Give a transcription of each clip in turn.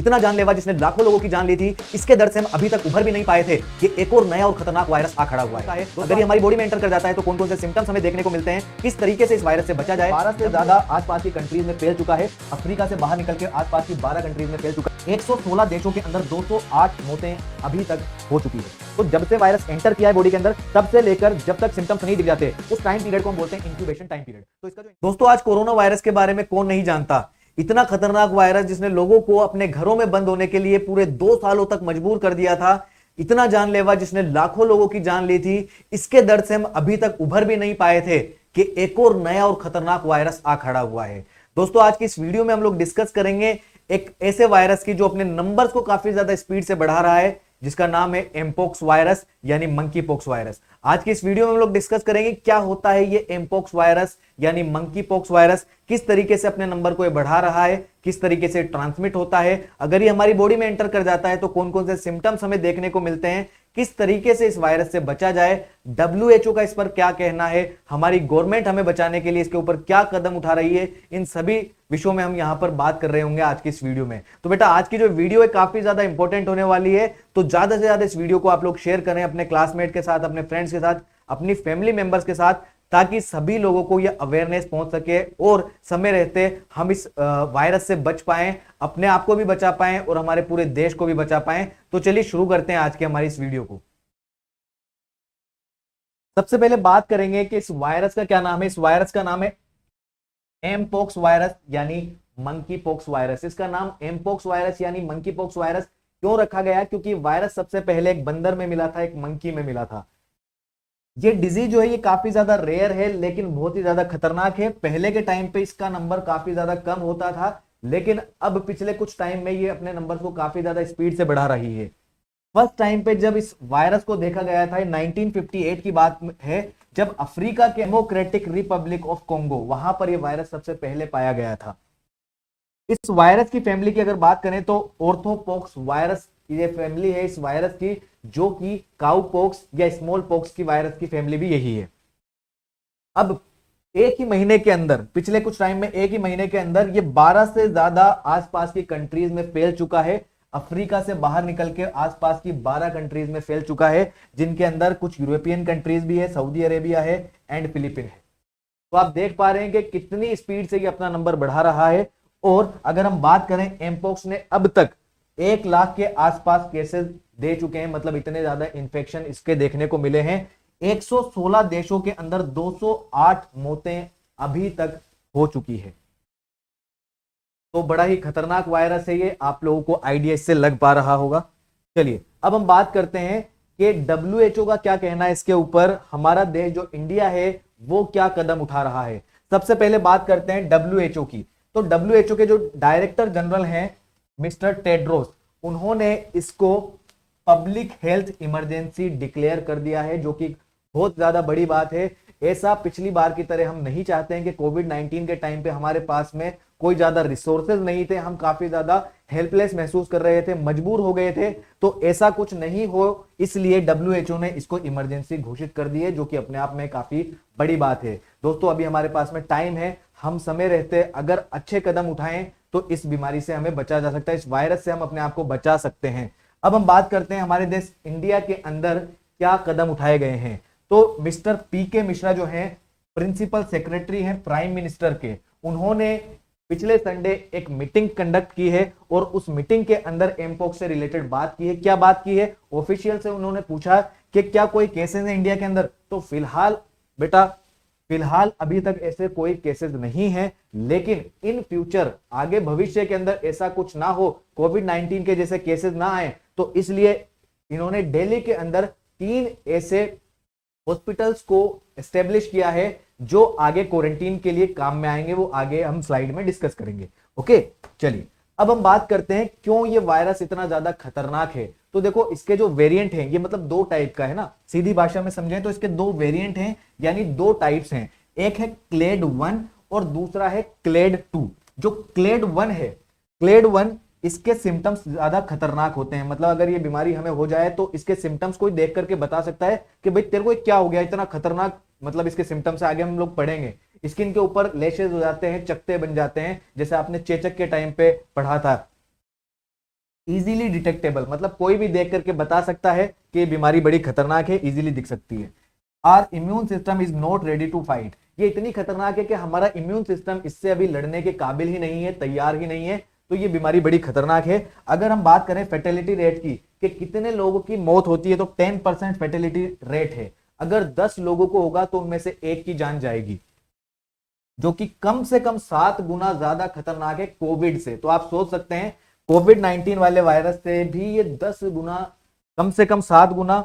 इतना जानलेवा जिसने लाखों लोगों की जान ली थी, इसके दर्द से हम अभी तक उभर भी नहीं पाए थे कि एक और नया और खतरनाक वायरस आ खड़ा हुआ है। तो अगर ये हमारी बॉडी में एंटर कर जाता है तो कौन कौन से सिम्टम्स हमें देखने को मिलते हैं, किस तरीके से इस वायरस से बचा जाए। 12 से ज्यादा आसपास की कंट्रीज में फैल चुका है, अफ्रीका से बाहर निकल के आसपास की 12 कंट्रीज में फैल चुका है। 116 देशों के अंदर 208 मौतें अभी तक हो चुकी है। तो जब से वायरस एंटर किया है बॉडी के अंदर, तब से लेकर जब तक सिम्टम्स नहीं दिख जाते, उस टाइम पीरियड को हम बोलते हैं इंक्यूबेशन टाइम पीरियड। तो इसका जो दोस्तों, आज कोरोना वायरस के बारे में कौन नहीं जानता। इतना खतरनाक वायरस जिसने लोगों को अपने घरों में बंद होने के लिए पूरे 2 सालों तक मजबूर कर दिया था, इतना जानलेवा जिसने लाखों लोगों की जान ली थी, इसके दर्द से हम अभी तक उभर भी नहीं पाए थे कि एक और नया और खतरनाक वायरस आ खड़ा हुआ है। दोस्तों, आज की इस वीडियो में हम लोग डिस्कस करेंगे एक ऐसे वायरस की जो अपने नंबर्स को काफी ज्यादा स्पीड से बढ़ा रहा है, जिसका नाम है एमपोक्स वायरस यानी मंकी पॉक्स वायरस। आज की इस वीडियो में हम लोग डिस्कस करेंगे क्या होता है ये एमपोक्स वायरस यानी मंकी पॉक्स वायरस, किस तरीके से अपने नंबर को ये बढ़ा रहा है, किस तरीके से ट्रांसमिट होता है, अगर ये हमारी बॉडी में एंटर कर जाता है तो कौन कौन से सिम्टम्स हमें देखने को मिलते हैं, किस तरीके से इस वायरस से बचा जाए, WHO का इस पर क्या कहना है, हमारी गवर्नमेंट हमें बचाने के लिए इसके ऊपर क्या कदम उठा रही है, इन सभी विषयों में हम यहां पर बात कर रहे होंगे आज की इस वीडियो में। तो बेटा, आज की जो वीडियो है काफी ज्यादा इंपॉर्टेंट होने वाली है, तो ज्यादा से ज्यादा इस वीडियो को आप लोग शेयर करें अपने क्लासमेट के साथ, अपने फ्रेंड्स के साथ, अपनी फैमिली मेंबर्स के साथ, ताकि सभी लोगों को यह अवेयरनेस पहुंच सके और समय रहते हम इस वायरस से बच पाएं, अपने आप को भी बचा पाएं और हमारे पूरे देश को भी बचा पाएं। तो चलिए शुरू करते हैं आज की हमारी इस वीडियो को। सबसे पहले बात करेंगे कि इस वायरस का क्या नाम है। इस वायरस का नाम है एमपोक्स वायरस यानी मंकी पॉक्स वायरस। इसका नाम एमपोक्स वायरस यानी मंकी पॉक्स वायरस क्यों रखा गया? क्योंकि वायरस सबसे पहले एक बंदर में मिला था, एक मंकी में मिला था। ये डिजीज जो है ये काफी ज्यादा रेयर है, लेकिन बहुत ही ज्यादा खतरनाक है। पहले के टाइम पे इसका नंबर काफी ज्यादा कम होता था, लेकिन अब पिछले कुछ टाइम में ये अपने नंबर को काफी ज्यादा स्पीड से बढ़ा रही है। फर्स्ट टाइम पे जब इस वायरस को देखा गया था, 1958 की बात है, जब अफ्रीका के डेमोक्रेटिक रिपब्लिक ऑफ कोंगो, वहां पर यह वायरस सबसे पहले पाया गया था। इस वायरस की फैमिली की अगर बात करें तो ऑर्थोपॉक्स वायरस ये फैमिली है इस वायरस की, जो कि काउपॉक्स या स्मॉल पॉक्स की वायरस की फैमिली भी यही है। अब एक ही महीने के अंदर, पिछले कुछ टाइम में एक ही महीने के अंदर ये 12 से ज्यादा आसपास की कंट्रीज में फैल चुका है। अफ्रीका से बाहर निकल के आसपास की 12 कंट्रीज में फैल चुका है, जिनके अंदर कुछ यूरोपियन कंट्रीज भी है, सऊदी अरेबिया है एंड फिलीपीन है। तो आप देख पा रहे हैं कि कितनी स्पीड से ये अपना नंबर बढ़ा रहा है। और अगर हम बात करें, एमपोक्स ने अब तक 1 लाख के आसपास केसेस दे चुके हैं, मतलब इतने ज्यादा इंफेक्शन इसके देखने को मिले हैं। 116 देशों के अंदर 208 मौतें अभी तक हो चुकी है। तो बड़ा ही खतरनाक वायरस है ये, आप लोगों को आइडिया इससे लग पा रहा होगा। चलिए अब हम बात करते हैं कि WHO का क्या कहना है इसके ऊपर, हमारा देश जो इंडिया है वो क्या कदम उठा रहा है। सबसे पहले बात करते हैं WHO की। तो WHO के जो डायरेक्टर जनरल हैं मिस्टर टेड्रोस, उन्होंने इसको पब्लिक हेल्थ इमरजेंसी डिक्लेयर कर दिया है, जो कि बहुत ज्यादा बड़ी बात है। ऐसा पिछली बार की तरह हम नहीं चाहते हैं कि कोविड-19 के टाइम पे हमारे पास में कोई ज्यादा रिसोर्सेज नहीं थे, हम काफी ज्यादा हेल्पलेस महसूस कर रहे थे, मजबूर हो गए थे। तो ऐसा कुछ नहीं हो, इसलिए WHO ने इसको इमरजेंसी घोषित कर दी है, जो कि अपने आप में काफी बड़ी बात है। दोस्तों, अभी हमारे पास में टाइम है, हम समय रहते अगर अच्छे कदम उठाएं तो इस बीमारी से हमें बचा जा सकता है, इस वायरस से हम अपने आप को बचा सकते हैं। अब हम बात करते हैं हमारे देश इंडिया के अंदर क्या कदम उठाए गए हैं। तो मिस्टर PK मिश्रा जो हैं, प्रिंसिपल सेक्रेटरी हैं प्राइम मिनिस्टर के, उन्होंने पिछले संडे एक मीटिंग कंडक्ट की है और उस मीटिंग के अंदर एमपोक्स से रिलेटेड बात की है। क्या बात की है? ऑफिशियल से उन्होंने पूछा कि क्या कोई केसेस है इंडिया के अंदर। तो फिलहाल बेटा, फिलहाल अभी तक ऐसे कोई केसेस नहीं है, लेकिन इन फ्यूचर आगे भविष्य के अंदर ऐसा कुछ ना हो, कोविड-19 के जैसे केसेस ना आए, तो इसलिए इन्होंने दिल्ली के अंदर 3 ऐसे हॉस्पिटल्स को एस्टेब्लिश किया है जो आगे क्वारंटीन के लिए काम में आएंगे। वो आगे हम स्लाइड में डिस्कस करेंगे। ओके, चलिए अब हम बात करते हैं क्यों ये वायरस इतना ज्यादा खतरनाक है। तो देखो, इसके जो वेरिएंट हैं, ये मतलब 2 टाइप का है ना, सीधी भाषा में समझें तो इसके 2 वेरिएंट हैं, यानी 2 टाइप्स हैं। एक है क्लेड 1 और दूसरा है क्लेड 2। जो क्लेड 1 है, क्लेड 1, इसके सिम्टम्स ज्यादा खतरनाक होते हैं। मतलब अगर ये बीमारी हमें हो जाए तो इसके सिम्टम्स कोई देख करके बता सकता है कि भाई तेरे को क्या हो गया, इतना खतरनाक। मतलब इसके सिम्टम्स आगे हम लोग पढ़ेंगे। स्किन के ऊपर लैशेज हो जाते हैं, चकत्ते बन जाते हैं, जैसे आपने चेचक के टाइम पे पढ़ा था। इजीली डिटेक्टेबल मतलब कोई भी देख करके बता सकता है कि ये बीमारी बड़ी खतरनाक है, इजीली दिख सकती है। Our immune system is not ready to fight, ये इतनी खतरनाक है कि हमारा इम्यून सिस्टम इससे अभी लड़ने के काबिल ही नहीं है, तैयार ही नहीं है, तो ये बीमारी बड़ी खतरनाक है। अगर हम बात करें फेटेलिटी रेट की कि कितने लोगों की मौत होती है, तो 10% फेटेलिटी रेट है। अगर 10 लोगों को होगा तो उनमें से एक की जान जाएगी, जो कि कम से कम 7 गुना ज्यादा खतरनाक है कोविड से। तो आप सोच सकते हैं कोविड 19 वाले वायरस से भी ये 10 गुना, कम से कम 7 गुना,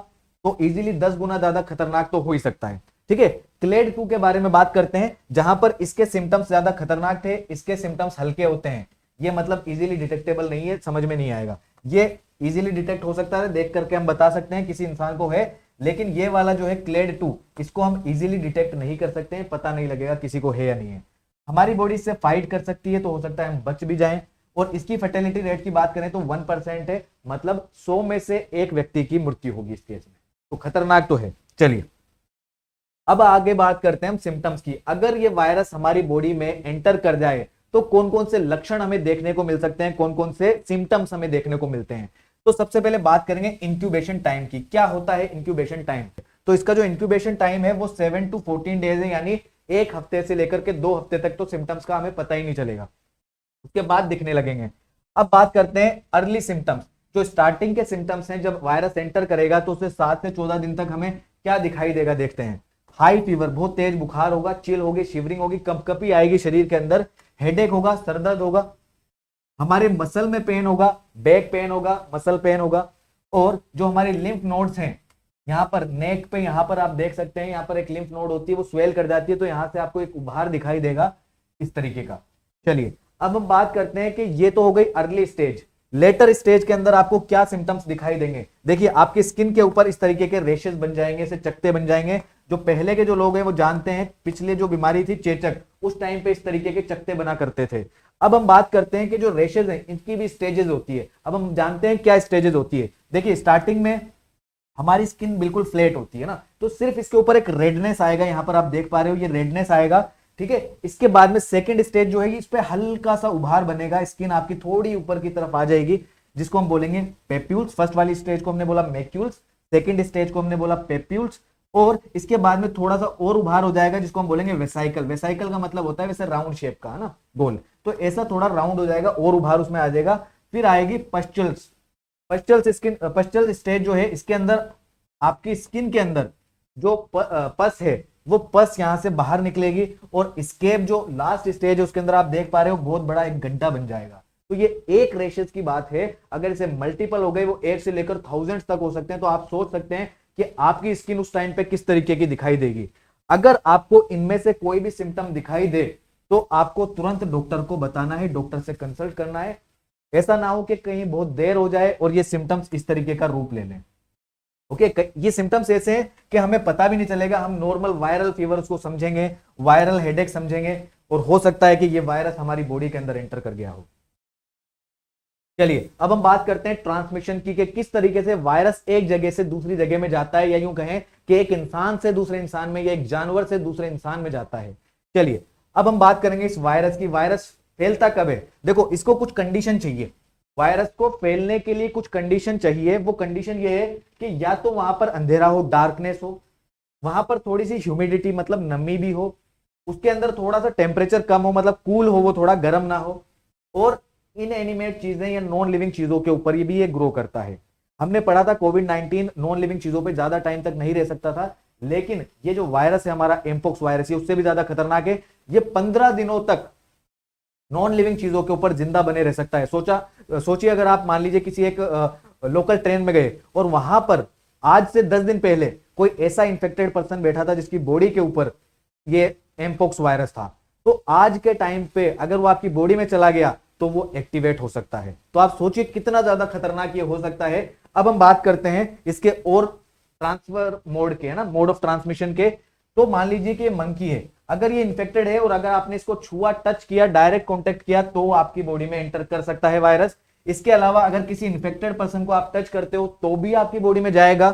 तो इजीली 10 गुना ज्यादा खतरनाक तो हो ही सकता है। ठीक है, क्लेड 2 के बारे में बात करते हैं, जहां पर इसके सिम्टम्स ज्यादा खतरनाक थे, इसके सिम्टम्स हल्के होते हैं। ये मतलब इजीली डिटेक्टेबल नहीं है, समझ में नहीं आएगा। ये इजीली डिटेक्ट हो सकता है, देख करके हम बता सकते हैं किसी इंसान को है, लेकिन ये वाला जो है क्लेड 2, इसको हम इजीली डिटेक्ट नहीं कर सकते हैं, पता नहीं लगेगा किसी को है या नहीं है। हमारी बॉडी इससे फाइट कर सकती है, तो हो सकता है हम बच भी जाएं। और इसकी फर्टिलिटी रेट की बात करें तो 1% है, मतलब 100 में से एक व्यक्ति की मृत्यु होगी इस केस में, तो खतरनाक तो है। चलिए अब आगे बात करते हैं हम सिम्टम्स की। अगर ये वायरस हमारी बॉडी में एंटर कर जाए तो कौन कौन से लक्षण हमें देखने को मिल सकते हैं, कौन कौन से सिम्टम्स हमें देखने को मिलते हैं। तो सबसे पहले बात करेंगे इंक्यूबेशन टाइम की। क्या होता है इंक्यूबेशन टाइम? तो इसका जो इंक्यूबेशन टाइम है वो 7 to 14 डेज है, यानी 1 हफ्ते से लेकर के 2 हफ्ते तक तो सिम्टम्स का हमें पता ही नहीं चलेगा, उसके बाद दिखने लगेंगे। अब बात करते हैं अर्ली सिम्टम्स। जो स्टार्टिंग के सिम्टम्स हैं, जब वायरस एंटर करेगा तो उसे 7 से 14 दिन तक हमें क्या दिखाई देगा, देखते हैं। हाई फीवर, बहुत तेज बुखार होगा, चिल होगी, शिवरिंग होगी, कंपकपी आएगी शरीर के अंदर, हेडेक होगा, सरदर्द होगा, हमारे मसल में पेन होगा, बैक पेन होगा, मसल पेन होगा, और जो हमारे लिम्फ नोड्स हैं यहाँ पर नेक पे, यहाँ पर आप देख सकते हैं, यहाँ पर एक लिम्फ नोड होती है, वो स्वेल कर जाती है, तो यहाँ से आपको एक उभार दिखाई देगा इस तरीके का। चलिए अब हम बात करते हैं कि ये तो हो गई अर्ली स्टेज। लेटर स्टेज के अंदर आपको क्या सिम्टम्स दिखाई देंगे? देखिए आपकी स्किन के ऊपर इस तरीके के रेशेस बन जाएंगे, ऐसे चकते बन जाएंगे। जो पहले के जो लोग हैं वो जानते हैं, पिछले जो बीमारी थी चेचक, उस टाइम पे इस तरीके के चकते बना करते थे। अब हम बात करते हैं कि जो रेशेज हैं इनकी भी स्टेजेस होती है। अब हम जानते हैं क्या स्टेजेस होती है। देखिए स्टार्टिंग में हमारी स्किन बिल्कुल फ्लैट होती है ना, तो सिर्फ इसके ऊपर एक रेडनेस आएगा, यहां पर आप देख पा रहे हो ये रेडनेस आएगा। ठीक है, इसके बाद में सेकंड स्टेज जो है इस पे हल्का सा उभार बनेगा, स्किन आपकी थोड़ी ऊपर की तरफ आ जाएगी, जिसको हम बोलेंगे पेप्यूल्स। फर्स्ट वाली स्टेज को हमने बोला मैक्यूल्स, सेकंड स्टेज को हमने बोला पेप्यूल्स, और इसके बाद में थोड़ा सा और उभार हो जाएगा, जिसको हम बोलेंगे वेसाइकल। वेसाइकल का मतलब होता है वैसे राउंड शेप का, है ना, गोल, तो ऐसा थोड़ा राउंड हो जाएगा और उभार उसमें आ जाएगा। फिर आएगी पस्चल्स। पस्चल स्टेज जो है, इसके अंदर आपकी स्किन के अंदर जो पस है वो पस यहां से बाहर निकलेगी, और स्केप जो लास्ट स्टेज है उसके अंदर आप देख पा रहे हो बहुत बड़ा एक गड्ढा बन जाएगा। तो ये एक रेशेस की बात है, अगर इसे मल्टीपल हो गए, वो 1 से लेकर थाउजेंड्स तक हो सकते हैं, तो आप सोच सकते हैं कि आपकी स्किन उस टाइम पे किस तरीके की दिखाई देगी। अगर आपको इनमें से कोई भी सिम्टम दिखाई दे तो आपको तुरंत डॉक्टर को बताना है, डॉक्टर से कंसल्ट करना है। ऐसा ना हो कि कहीं बहुत देर हो जाए और ये सिम्टम्स इस तरीके का रूप ले लें। ओके, ये सिम्टम्स ऐसे हैं कि हमें पता भी नहीं चलेगा, हम नॉर्मल वायरल फीवर उसको समझेंगे, वायरल हेडेक समझेंगे, और हो सकता है कि ये वायरस हमारी बॉडी के अंदर एंटर कर गया हो। चलिए अब हम बात करते हैं ट्रांसमिशन की, कि किस तरीके से वायरस एक जगह से दूसरी जगह में जाता है, या यूं कहें कि एक इंसान से दूसरे इंसान में, या एक जानवर से दूसरे इंसान में जाता है। चलिए अब हम बात करेंगे इस वायरस की। वायरस फैलता कब है? देखो इसको कुछ कंडीशन चाहिए, वायरस को फैलने के लिए कुछ कंडीशन चाहिए। वो कंडीशन ये है कि या तो वहां पर अंधेरा हो, डार्कनेस हो, वहां पर थोड़ी सी ह्यूमिडिटी मतलब नमी भी हो, उसके अंदर थोड़ा सा टेम्परेचर कम हो मतलब कूल हो, वो थोड़ा गर्म ना हो, और इनएनिमेट चीजें या नॉन लिविंग चीजों के ऊपर ये भी ये ग्रो करता है। हमने पढ़ा था कोविड 19 नॉन लिविंग चीजों पे ज्यादा टाइम तक नहीं रह सकता था, लेकिन ये जो वायरस है हमारा एमपोक्स वायरस, ये उससे भी ज्यादा खतरनाक है। ये 15 दिनों तक नॉन लिविंग चीजों के ऊपर जिंदा बने रह सकता है। सोचिए अगर आप मान लीजिए किसी एक लोकल ट्रेन में गए और वहां पर आज से 10 दिन पहले कोई ऐसा इंफेक्टेड पर्सन बैठा था जिसकी बॉडी के ऊपर ये एमपोक्स वायरस था, तो आज के टाइम पे अगर वो आपकी बॉडी में चला गया तो वो एक्टिवेट हो सकता है। तो आप सोचिए कितना ज्यादा खतरनाक ये हो सकता है। अब हम बात करते हैं इसके और ट्रांसफर मोड के, है ना, मोड ऑफ ट्रांसमिशन के। तो मान लीजिए कि ये मंकी है, अगर ये इन्फेक्टेड है और अगर आपने इसको छुआ, टच किया, डायरेक्ट कांटेक्ट किया, तो आपकी बॉडी में एंटर कर सकता है वायरस। इसके अलावा अगर किसी इन्फेक्टेड पर्सन को आप टच करते हो तो भी आपकी बॉडी में जाएगा।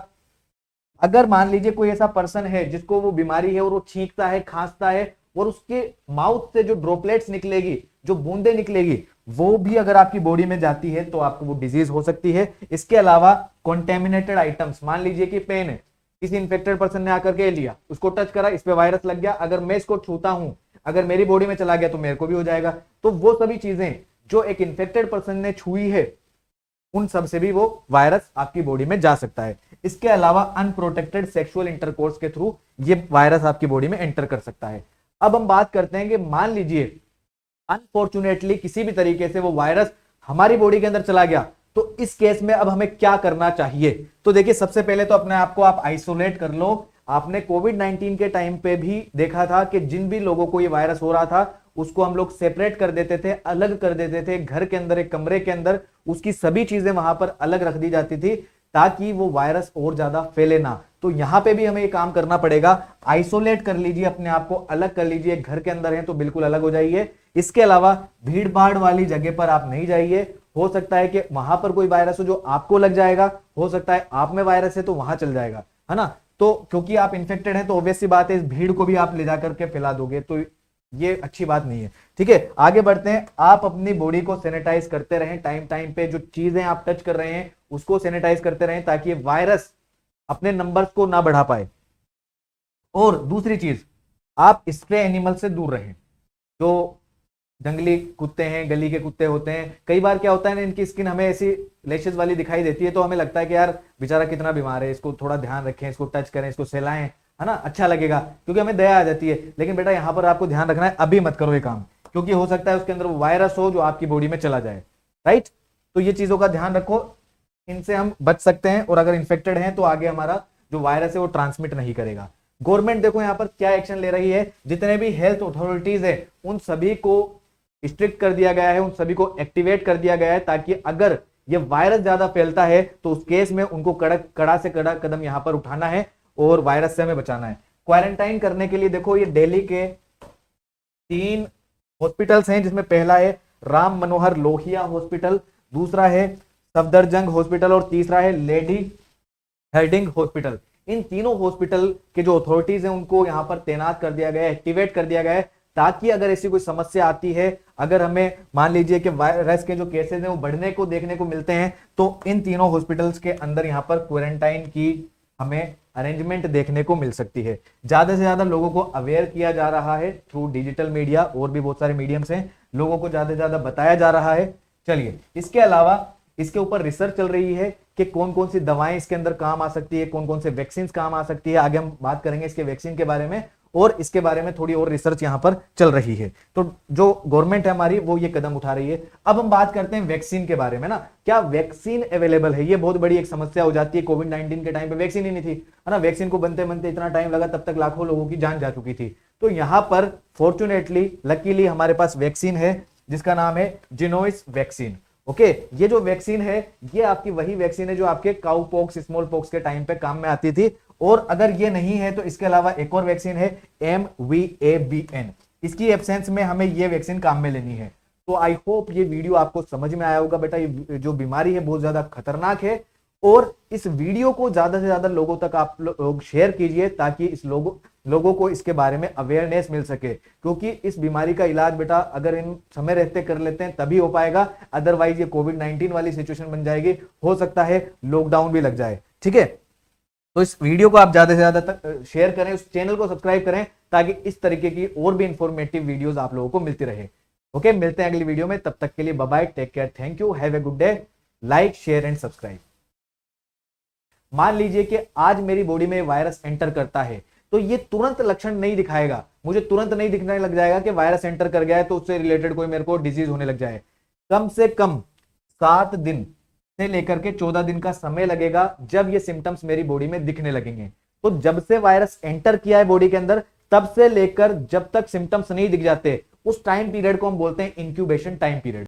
अगर मान लीजिए कोई ऐसा पर्सन है जिसको वो बीमारी है और वो छींकता है, खांसता है, और उसके माउथ से जो ड्रॉपलेट्स निकलेगी जो बूंदे निकलेगी वो भी अगर आपकी बॉडी में जाती है तो आपको वो डिजीज हो सकती है। इसके अलावा कॉन्टेमिनेटेड आइटम्स, मान लीजिए कि पेन है, किसी इन्फेक्टेड पर्सन ने आकर के लिया, उसको टच करा, इस पे वायरस लग गया, अगर मैं इसको छूता हूं, अगर मेरी बॉडी में चला गया तो मेरे को भी हो जाएगा। तो वो सभी चीजें जो एक इन्फेक्टेड पर्सन ने छुई है उन सब से भी वो वायरस आपकी बॉडी में जा सकता है। इसके अलावा अनप्रोटेक्टेड सेक्सुअल इंटरकोर्स के थ्रू ये वायरस आपकी बॉडी में एंटर कर सकता है। अब हम बात करते हैं कि मान लीजिए अनफॉर्चुनेटली किसी भी तरीके से वो वायरस हमारी बॉडी के अंदर चला गया, तो इस केस में अब हमें क्या करना चाहिए? तो देखिए, सबसे पहले तो अपने आप को आप आइसोलेट कर लो। आपने कोविड-19 के टाइम पे भी देखा था कि जिन भी लोगों को ये वायरस हो रहा था उसको हम लोग सेपरेट कर देते थे, अलग कर देते थे, घर के अंदर एक कमरे के अंदर उसकी सभी चीजें वहां पर अलग रख दी जाती थी ताकि वो वायरस और ज्यादा फैले ना। तो यहां पे भी हमें ये काम करना पड़ेगा, आइसोलेट कर लीजिए अपने आप को, अलग कर लीजिए। घर के अंदर है तो बिल्कुल अलग हो जाइए। इसके अलावा भीड़ भाड़ वाली जगह पर आप नहीं जाइए। हो सकता है कि वहां पर कोई वायरस हो जो आपको लग जाएगा, हो सकता है आप में वायरस है तो वहां चल जाएगा, है ना। तो क्योंकि आप इन्फेक्टेड हैं तो ऑब्वियस सी बात है इस भीड़ को भी आप ले जाकर के फैला दोगे, तो ये अच्छी बात नहीं है। ठीक है, आगे बढ़ते हैं। आप अपनी बॉडी को सैनिटाइज करते रहें, टाइम टाइम पे जो चीजें आप टच कर रहे हैं उसको सैनिटाइज करते रहें ताकि वायरस अपने नंबर्स को ना बढ़ा पाए। और दूसरी चीज, आप स्प्रे एनिमल से दूर रहें। जो जंगली कुत्ते हैं, गली के कुत्ते होते हैं, कई बार क्या होता है ना, इनकी स्किन हमें ऐसी लेशेस वाली दिखाई देती है तो हमें लगता है कि यार बेचारा कितना बीमार है, इसको थोड़ा ध्यान रखें, इसको टच करें, इसको सहलाएं, है ना, अच्छा लगेगा, क्योंकि हमें दया आ जाती है। लेकिन बेटा यहां पर आपको ध्यान रखना है, अभी मत करो ये काम, क्योंकि हो सकता है उसके अंदर वो वायरस हो जो आपकी बॉडी में चला जाए। राइट, तो ये चीजों का ध्यान रखो, इनसे हम बच सकते हैं और अगर इन्फेक्टेड हैं तो आगे हमारा जो वायरस है वो ट्रांसमिट नहीं करेगा। गवर्नमेंट देखो यहां पर क्या एक्शन ले रही है, जितने भी हेल्थ अथॉरिटीज है उन सभी को स्ट्रिक्ट कर दिया गया है, उन सभी को एक्टिवेट कर दिया गया है ताकि अगर ये वायरस ज्यादा फैलता है तो उस केस में उनको कड़ा से कड़ा कदम यहां पर उठाना है और वायरस से हमें बचाना है। क्वारंटाइन करने के लिए देखो ये दिल्ली के 3 हॉस्पिटल्स हैं, जिसमें पहला है राम मनोहर लोहिया हॉस्पिटल, दूसरा है सफदरजंग हॉस्पिटल और तीसरा है लेडी हेडिंग हॉस्पिटल। इन तीनों हॉस्पिटल के जो अथॉरिटीज हैं उनको यहां पर तैनात कर दिया गया है, एक्टिवेट कर दिया गया है ताकि अगर ऐसी कोई समस्या आती है, अगर हमें मान लीजिए कि वायरस के जो केसेस हैं वो बढ़ने को देखने को मिलते हैं, तो इन तीनों हॉस्पिटल्स के अंदर यहां पर क्वारंटाइन की हमें अरेंजमेंट देखने को मिल सकती है। ज्यादा से ज्यादा लोगों को अवेयर किया जा रहा है थ्रू डिजिटल मीडिया, और भी बहुत सारे मीडियम्स हैं, लोगों को ज्यादा से ज्यादा बताया जा रहा है। चलिए, इसके अलावा इसके ऊपर रिसर्च चल रही है कि कौन कौन सी दवाएं इसके अंदर काम आ सकती है, कौन कौन से वैक्सीन काम आ सकती है। आगे हम बात करेंगे इसके वैक्सीन के बारे में, और इसके बारे में थोड़ी और रिसर्च यहां पर चल रही है। तो जो गवर्नमेंट है हमारी वो ये कदम उठा रही है। अब हम बात करते हैं वैक्सीन के बारे में ना, क्या वैक्सीन अवेलेबल है? ये बहुत बड़ी एक समस्या हो जाती है। कोविड-19 के टाइम पे वैक्सीन ही नहीं थी, है ना, वैक्सीन को बनते बनते इतना टाइम लगा, तब तक लाखों लोगों की जान जा चुकी थी। तो यहां पर फॉर्चुनेटली लकीली हमारे पास वैक्सीन है जिसका नाम है जिनोविस वैक्सीन। ओके, ये जो वैक्सीन है ये आपकी वही वैक्सीन है जो आपके काउ पॉक्स, स्मॉल पॉक्स के टाइम पे काम में आती थी। और अगर ये नहीं है तो इसके अलावा एक और वैक्सीन है MVABN, इसकी एब्सेंस में हमें ये वैक्सीन काम में लेनी है। तो आई होप ये वीडियो आपको समझ में आया होगा। बेटा ये जो बीमारी है बहुत ज्यादा खतरनाक है, और इस वीडियो को ज्यादा से ज्यादा लोगों तक आप लोग शेयर कीजिए ताकि इस लोगों को इसके बारे में अवेयरनेस मिल सके, क्योंकि इस बीमारी का इलाज बेटा अगर इन समय रहते कर लेते हैं तभी हो पाएगा, अदरवाइज ये कोविड-19 वाली सिचुएशन बन जाएगी, हो सकता है लॉकडाउन भी लग जाए। ठीक है, तो इस वीडियो को आप ज्यादा से ज्यादा तक शेयर करें, उस चैनल को सब्सक्राइब करें ताकि इस तरीके की और भी इंफॉर्मेटिव वीडियोस आप लोगों को मिलती रहे। ओके, मिलते हैं अगली वीडियो में, तब तक के लिए bye bye, take care, thank you, have a good day, like share and subscribe. मान लीजिए कि आज मेरी बॉडी में वायरस एंटर करता है तो ये तुरंत लक्षण नहीं दिखाएगा, मुझे तुरंत नहीं दिखने लग जाएगा कि वायरस एंटर कर गया है तो उससे रिलेटेड कोई मेरे को डिजीज होने लग जाए। कम से कम 7 दिन से लेकर के 14 दिन का समय लगेगा जब ये सिम्टम्स मेरी बॉडी में दिखने लगेंगे। तो जब से वायरस एंटर किया है बॉडी के अंदर तब से लेकर जब तक सिम्टम्स नहीं दिख जाते उस टाइम पीरियड को हम बोलते हैं इंक्यूबेशन टाइम पीरियड।